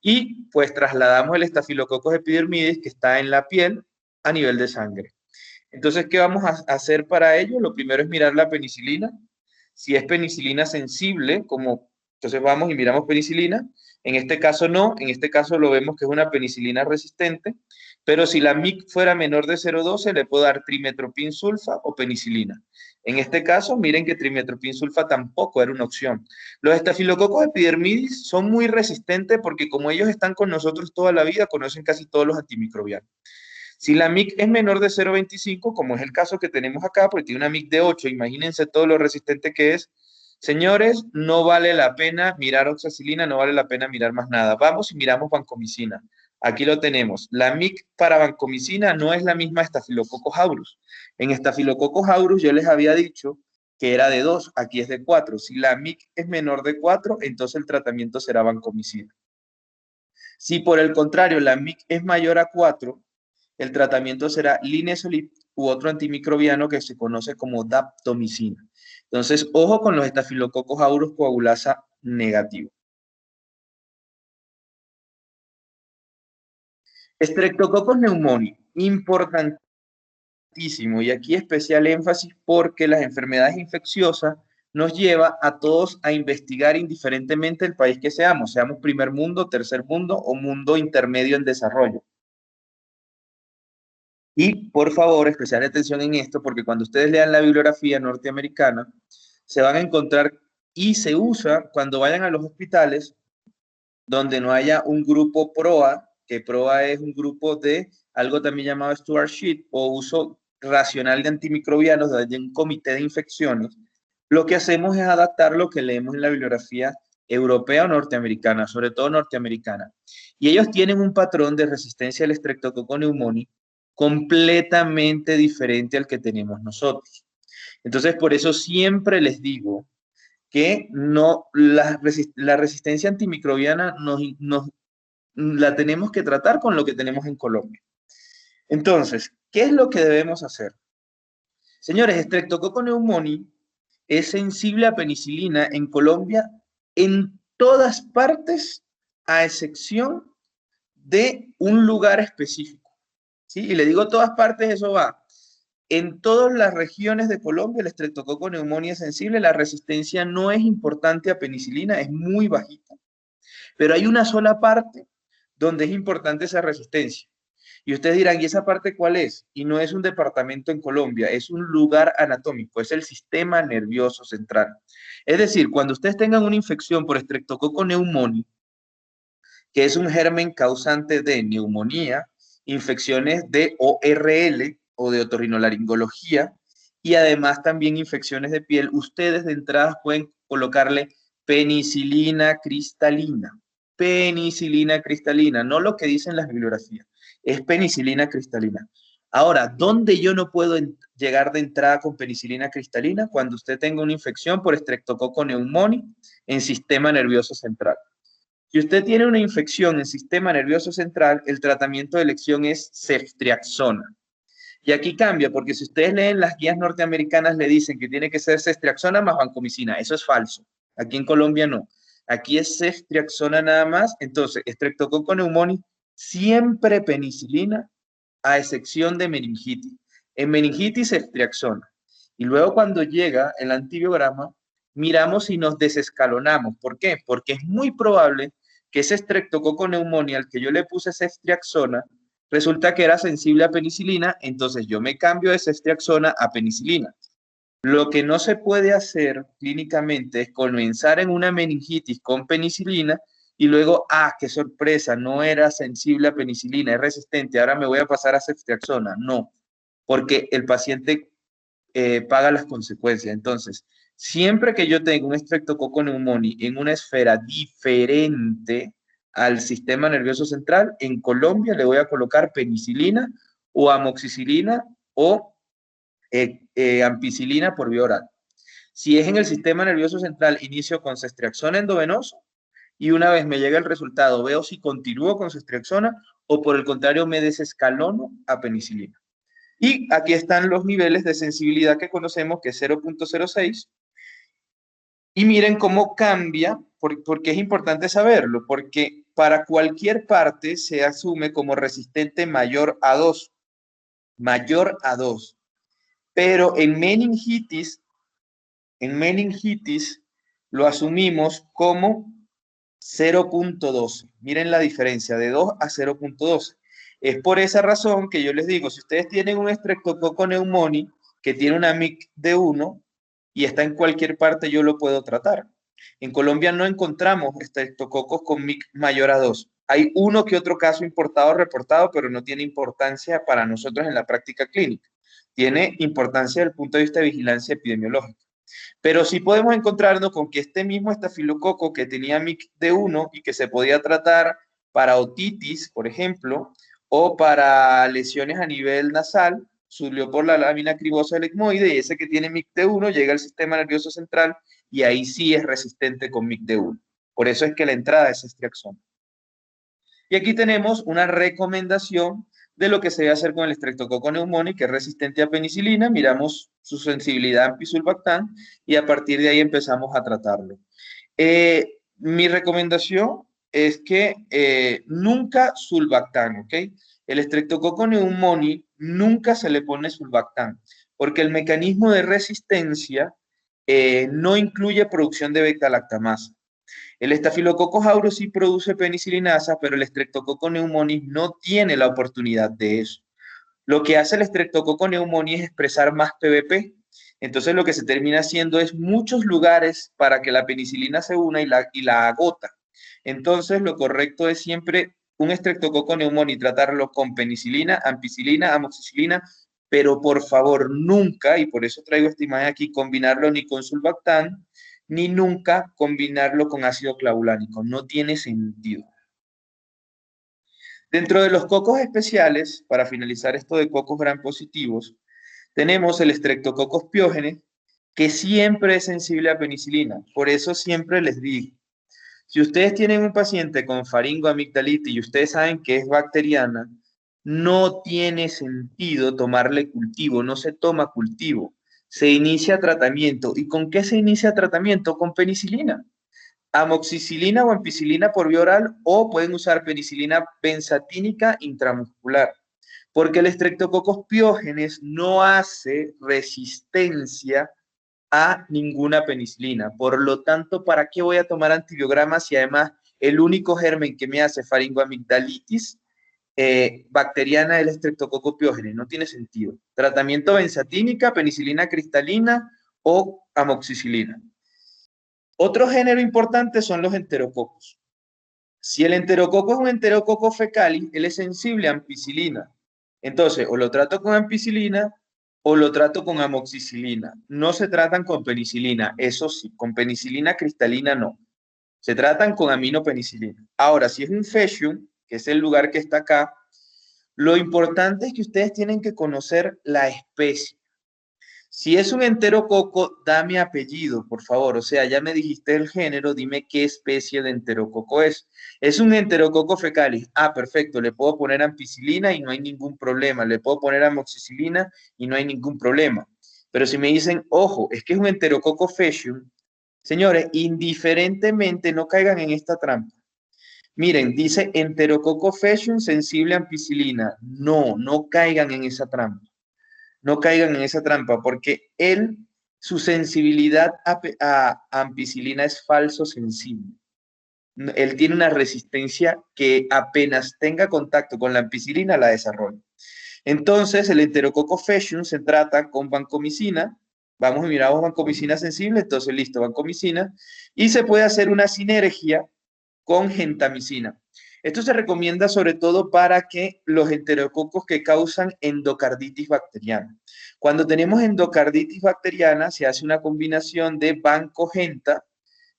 y pues trasladamos el Staphylococcus epidermidis que está en la piel a nivel de sangre. Entonces, ¿qué vamos a hacer para ello? Lo primero es mirar la penicilina. Si es penicilina sensible, entonces vamos y miramos penicilina. En este caso no, en este caso lo vemos que es una penicilina resistente, pero si la MIC fuera menor de 0,12 le puedo dar trimetoprim sulfa o penicilina. En este caso, miren que trimetoprim sulfa tampoco era una opción. Los estafilococos epidermidis son muy resistentes porque como ellos están con nosotros toda la vida, conocen casi todos los antimicrobianos. Si la MIC es menor de 0,25, como es el caso que tenemos acá, porque tiene una MIC de 8, imagínense todo lo resistente que es. Señores, no vale la pena mirar oxacilina, no vale la pena mirar más nada. Vamos y miramos vancomicina. Aquí lo tenemos. La MIC para vancomicina no es la misma Staphylococcus aureus. En Staphylococcus aureus yo les había dicho que era de 2, aquí es de 4. Si la MIC es menor de 4, entonces el tratamiento será vancomicina. Si por el contrario la MIC es mayor a 4, el tratamiento será linezolid u otro antimicrobiano que se conoce como daptomicina. Entonces, ojo con los Staphylococcus aureus coagulasa negativo. Streptococcus pneumoniae, importantísimo, y aquí especial énfasis porque las enfermedades infecciosas nos lleva a todos a investigar indiferentemente el país que seamos primer mundo, tercer mundo o mundo intermedio en desarrollo. Y por favor, especial atención en esto, porque cuando ustedes lean la bibliografía norteamericana, se van a encontrar y se usa cuando vayan a los hospitales donde no haya un grupo PROA, que PROA es un grupo de algo también llamado stewardship o uso racional de antimicrobianos, de un comité de infecciones. Lo que hacemos es adaptar lo que leemos en la bibliografía europea o norteamericana, sobre todo norteamericana. Y ellos tienen un patrón de resistencia al Streptococcus pneumoniae completamente diferente al que tenemos nosotros. Entonces, por eso siempre les digo que no, la resistencia antimicrobiana la tenemos que tratar con lo que tenemos en Colombia. Entonces, ¿qué es lo que debemos hacer? Señores, Streptococcus pneumoniae es sensible a penicilina en Colombia en todas partes, a excepción de un lugar específico. ¿Sí? Y le digo todas partes, eso va. En todas las regiones de Colombia, el Streptococcus pneumoniae es sensible, la resistencia no es importante a penicilina, es muy bajita. Pero hay una sola parte donde es importante esa resistencia. Y ustedes dirán, ¿y esa parte cuál es? Y no es un departamento en Colombia, es un lugar anatómico, es el sistema nervioso central. Es decir, cuando ustedes tengan una infección por Streptococcus pneumoniae, que es un germen causante de neumonía, infecciones de ORL o de otorrinolaringología, y además también infecciones de piel, ustedes de entrada pueden colocarle penicilina cristalina. Penicilina cristalina, no lo que dicen las bibliografías, es penicilina cristalina. Ahora, ¿dónde yo no puedo llegar de entrada con penicilina cristalina? Cuando usted tenga una infección por Streptococcus pneumoniae en sistema nervioso central. Si usted tiene una infección en sistema nervioso central, el tratamiento de elección es ceftriaxona. Y aquí cambia, porque si ustedes leen las guías norteamericanas, le dicen que tiene que ser ceftriaxona más vancomicina. Eso es falso. Aquí en Colombia no. Aquí es ceftriaxona nada más. Entonces, Streptococcus pneumoniae, siempre penicilina, a excepción de meningitis. En meningitis, ceftriaxona. Y luego cuando llega el antibiograma, miramos y nos desescalonamos. ¿Por qué? Porque es muy probable que ese Streptococcus pneumoniae al que yo le puse ceftriaxona, resulta que era sensible a penicilina, entonces yo me cambio de ceftriaxona a penicilina. Lo que no se puede hacer clínicamente es comenzar en una meningitis con penicilina y luego, qué sorpresa, no era sensible a penicilina, es resistente, ahora me voy a pasar a ceftriaxona. No, porque el paciente paga las consecuencias. Entonces, siempre que yo tenga un Streptococcus pneumoniae en una esfera diferente al sistema nervioso central, en Colombia le voy a colocar penicilina o amoxicilina o ampicilina por vía oral. Si es en el sistema nervioso central, inicio con ceftriaxona endovenoso y una vez me llega el resultado, veo si continúo con ceftriaxona o por el contrario me desescalono a penicilina. Y aquí están los niveles de sensibilidad que conocemos, que es 0.06. Y miren cómo cambia, porque es importante saberlo, porque para cualquier parte se asume como resistente mayor a 2. Pero en meningitis lo asumimos como 0.12. Miren la diferencia de 2 a 0.12. Es por esa razón que yo les digo, si ustedes tienen un Streptococcus pneumoniae que tiene una MIC de 1 y está en cualquier parte, yo lo puedo tratar. En Colombia no encontramos estreptococos con MIC mayor a 2. Hay uno que otro caso importado reportado, pero no tiene importancia para nosotros en la práctica clínica. Tiene importancia desde el punto de vista de vigilancia epidemiológica. Pero sí podemos encontrarnos con que este mismo estafilococo que tenía MIC de 1 y que se podía tratar para otitis, por ejemplo, o para lesiones a nivel nasal, subió por la lámina cribosa del etmoide y ese que tiene MIC de 1 llega al sistema nervioso central y ahí sí es resistente con MIC de 1. Por eso es que la entrada es ceftriaxona. Y aquí tenemos una recomendación de lo que se debe hacer con el Streptococcus pneumoniae, que es resistente a penicilina. Miramos su sensibilidad a ampicsulbactam y a partir de ahí empezamos a tratarlo. Mi recomendación es que nunca sulbactam, ¿ok? El Streptococcus pneumoniae nunca se le pone sulbactam, porque el mecanismo de resistencia no incluye producción de beta-lactamasa. El Staphylococcus aureus sí produce penicilinasa, pero el Streptococcus pneumoniae no tiene la oportunidad de eso. Lo que hace el Streptococcus pneumoniae es expresar más PVP. Entonces lo que se termina haciendo es muchos lugares para que la penicilina se una y la agota. Entonces lo correcto es siempre un Streptococcus pneumoniae tratarlo con penicilina, ampicilina, amoxicilina, pero por favor nunca, y por eso traigo esta imagen aquí, combinarlo ni con sulbactam, ni nunca combinarlo con ácido clavulánico. No tiene sentido. Dentro de los cocos especiales, para finalizar esto de cocos gram positivos, tenemos el Streptococcus pyogenes, que siempre es sensible a penicilina. Por eso siempre les digo, si ustedes tienen un paciente con faringoamigdalitis y ustedes saben que es bacteriana, no tiene sentido tomarle cultivo, no se toma cultivo. Se inicia tratamiento. ¿Y con qué se inicia tratamiento? Con penicilina. Amoxicilina o ampicilina por vía oral o pueden usar penicilina benzatínica intramuscular. Porque el Streptococcus pyogenes no hace resistencia a ninguna penicilina. Por lo tanto, ¿para qué voy a tomar antibiogramas si además el único germen que me hace faringoamigdalitis bacteriana es el Streptococcus pyogenes? No tiene sentido. Tratamiento benzatínica, penicilina cristalina o amoxicilina. Otro género importante son los enterococos. Si el enterococo es un enterococo fecalis, él es sensible a ampicilina. Entonces, o lo trato con ampicilina o lo trato con amoxicilina. No se tratan con penicilina, eso sí, con penicilina cristalina no. Se tratan con aminopenicilina. Ahora, si es un fascium, que es el lugar que está acá, lo importante es que ustedes tienen que conocer la especie. Si es un enterococo, dame apellido, por favor. O sea, ya me dijiste el género, dime qué especie de enterococo es. Es un enterococo fecalis. Ah, perfecto. Le puedo poner ampicilina y no hay ningún problema. Le puedo poner amoxicilina y no hay ningún problema. Pero si me dicen, ojo, es que es un enterococo fascium, señores, indiferentemente no caigan en esta trampa. Miren, dice enterococo fascium sensible a ampicilina. No, no caigan en esa trampa. No caigan en esa trampa, porque su sensibilidad a ampicilina es falso sensible. Él tiene una resistencia que apenas tenga contacto con la ampicilina la desarrolla. Entonces, el Enterococcus fascium se trata con vancomicina. Vamos y miramos vancomicina sensible, entonces listo, vancomicina. Y se puede hacer una sinergia con gentamicina. Esto se recomienda sobre todo para que los enterococos que causan endocarditis bacteriana. Cuando tenemos endocarditis bacteriana, se hace una combinación de vancogenta,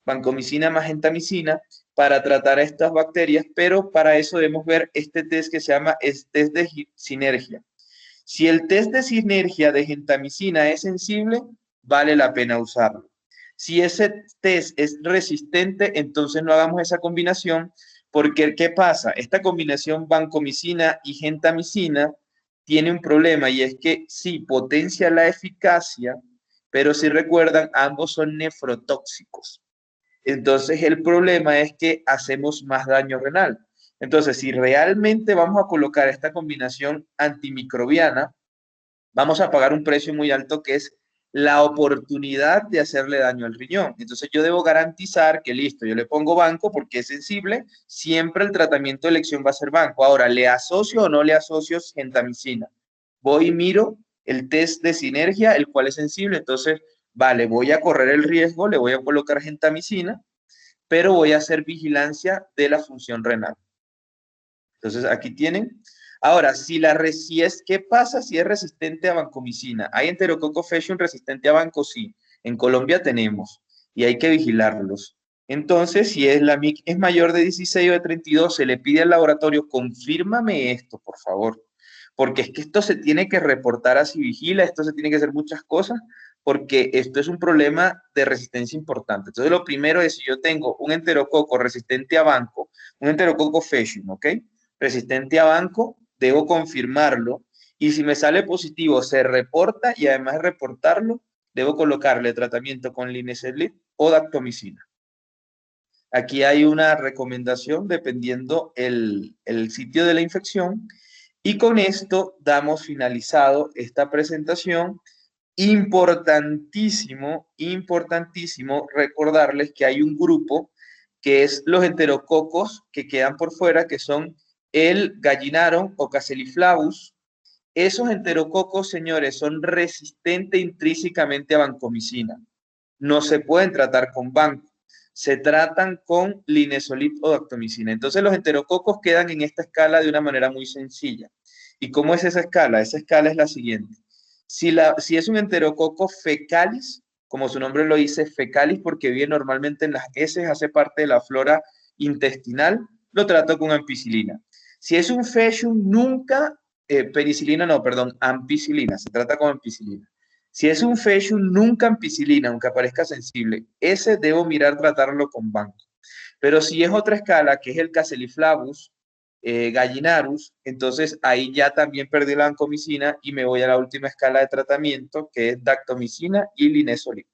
vancomicina más gentamicina, para tratar a estas bacterias, pero para eso debemos ver este test que se llama test de sinergia. Si el test de sinergia de gentamicina es sensible, vale la pena usarlo. Si ese test es resistente, entonces no hagamos esa combinación, porque ¿qué pasa? Esta combinación vancomicina y gentamicina tiene un problema y es que sí potencia la eficacia, pero si recuerdan, ambos son nefrotóxicos. Entonces el problema es que hacemos más daño renal. Entonces, si realmente vamos a colocar esta combinación antimicrobiana, vamos a pagar un precio muy alto que es la oportunidad de hacerle daño al riñón. Entonces yo debo garantizar que listo, yo le pongo banco porque es sensible, siempre el tratamiento de elección va a ser banco. Ahora, ¿le asocio o no le asocio gentamicina? Voy y miro el test de sinergia, el cual es sensible, entonces, vale, voy a correr el riesgo, le voy a colocar gentamicina, pero voy a hacer vigilancia de la función renal. Entonces, aquí tienen. Ahora, ¿qué pasa si es resistente a vancomicina? ¿Hay Enterococcus fascium resistente a banco? Sí. En Colombia tenemos y hay que vigilarlos. Entonces, si la MIC es mayor de 16 o de 32, se le pide al laboratorio, confírmame esto, por favor. Porque es que esto se tiene que reportar así vigila, esto se tiene que hacer muchas cosas, porque esto es un problema de resistencia importante. Entonces, lo primero es si yo tengo un enterococo resistente a banco, un Enterococcus fascium, ¿ok? Resistente a banco, debo confirmarlo y si me sale positivo se reporta y además de reportarlo, debo colocarle tratamiento con linezolid o dactomicina. Aquí hay una recomendación dependiendo el sitio de la infección y con esto damos finalizado esta presentación. Importantísimo, importantísimo recordarles que hay un grupo que es los enterococos que quedan por fuera, que son el gallinaron o Caseliflavus, Esos enterococos, señores, son resistentes intrínsecamente a vancomicina. No se pueden tratar con banco. Se tratan con linezolid o dactomicina. Entonces los enterococos quedan en esta escala de una manera muy sencilla. ¿Y cómo es esa escala? Esa escala es la siguiente. Si es un enterococo fecalis, como su nombre lo dice, fecalis porque vive normalmente en las heces, hace parte de la flora intestinal, lo trato con ampicilina. Si es un faecium, nunca, penicilina no, perdón, ampicilina, se trata con ampicilina. Si es un facium, nunca ampicilina, aunque aparezca sensible. Ese debo mirar tratarlo con banco. Pero si es otra escala, que es el Caseliflavus gallinarus, entonces ahí ya también perdí la vancomicina y me voy a la última escala de tratamiento, que es dactomicina y linezolid.